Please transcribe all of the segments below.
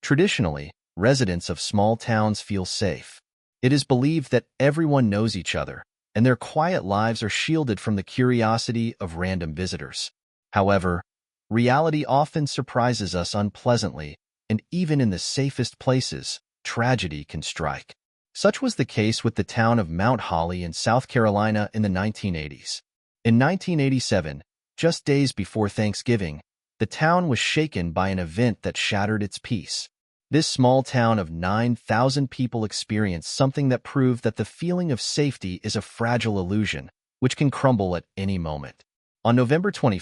Traditionally, residents of small towns feel safe. It is believed that everyone knows each other, and their quiet lives are shielded from the curiosity of random visitors. However, reality often surprises us unpleasantly, and even in the safest places, tragedy can strike. Such was the case with the town of Mount Holly in South Carolina in the 1980s. In 1987, just days before Thanksgiving, the town was shaken by an event that shattered its peace. This small town of 9,000 people experienced something that proved that the feeling of safety is a fragile illusion, which can crumble at any moment. On November 21,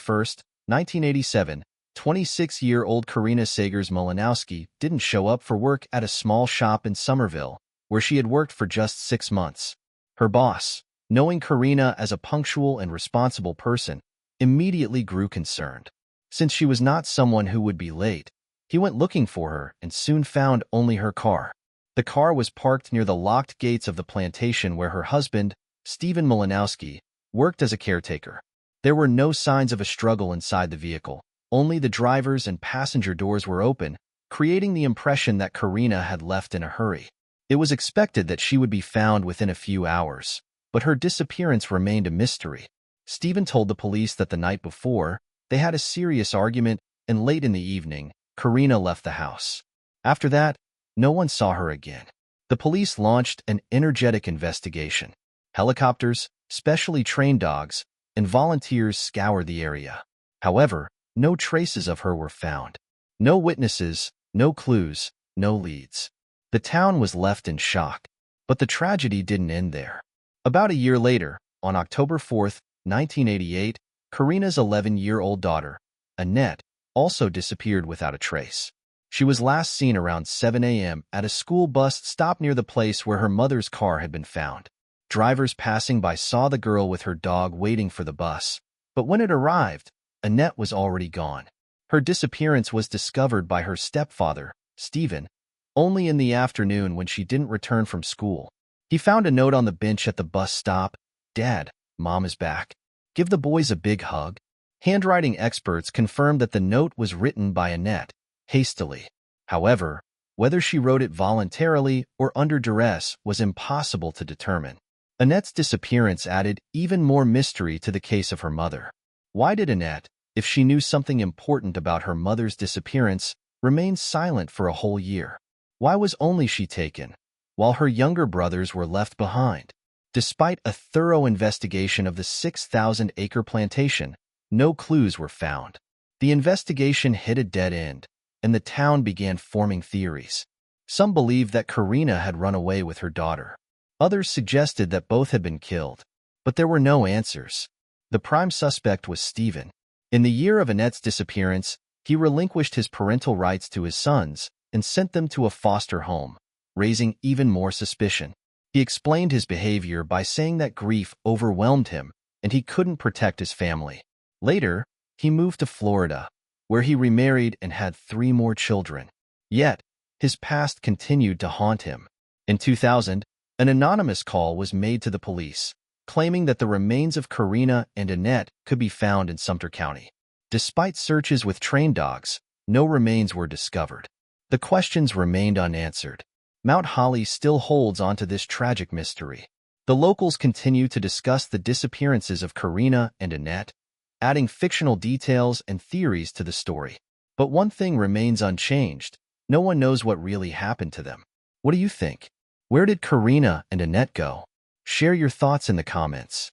1987, 26-year-old Karina Sagers-Malinowski didn't show up for work at a small shop in Somerville, where she had worked for just 6 months. Her boss, knowing Karina as a punctual and responsible person, immediately grew concerned. Since she was not someone who would be late, he went looking for her and soon found only her car. The car was parked near the locked gates of the plantation where her husband, Stephen Malinowski, worked as a caretaker. There were no signs of a struggle inside the vehicle. Only the driver's and passenger doors were open, creating the impression that Karina had left in a hurry. It was expected that she would be found within a few hours, but her disappearance remained a mystery. Stephen told the police that the night before, they had a serious argument, and late in the evening, Karina left the house. After that, no one saw her again. The police launched an energetic investigation. Helicopters, specially trained dogs, and volunteers scoured the area. However, no traces of her were found. No witnesses, no clues, no leads. The town was left in shock. But the tragedy didn't end there. About a year later, on October 4, 1988, Karina's 11-year-old daughter, Annette, also disappeared without a trace. She was last seen around 7 a.m. at a school bus stop near the place where her mother's car had been found. Drivers passing by saw the girl with her dog waiting for the bus, but when it arrived, Annette was already gone. Her disappearance was discovered by her stepfather, Stephen, only in the afternoon when she didn't return from school. He found a note on the bench at the bus stop: "Dad, Mom is back. Give the boys a big hug." Handwriting experts confirmed that the note was written by Annette, hastily. However, whether she wrote it voluntarily or under duress was impossible to determine. Annette's disappearance added even more mystery to the case of her mother. Why did Annette, if she knew something important about her mother's disappearance, remain silent for a whole year? Why was only she taken, while her younger brothers were left behind? Despite a thorough investigation of the 6,000-acre plantation, no clues were found. The investigation hit a dead end, and the town began forming theories. Some believed that Karina had run away with her daughter. Others suggested that both had been killed, but there were no answers. The prime suspect was Stephen. In the year of Annette's disappearance, he relinquished his parental rights to his sons and sent them to a foster home, raising even more suspicion. He explained his behavior by saying that grief overwhelmed him and he couldn't protect his family. Later, he moved to Florida, where he remarried and had 3 more children. Yet, his past continued to haunt him. In 2000, an anonymous call was made to the police, claiming that the remains of Karina and Annette could be found in Sumter County. Despite searches with trained dogs, no remains were discovered. The questions remained unanswered. Mount Holly still holds onto this tragic mystery. The locals continue to discuss the disappearances of Karina and Annette, adding fictional details and theories to the story. But one thing remains unchanged: no one knows what really happened to them. What do you think? Where did Karina and Annette go? Share your thoughts in the comments.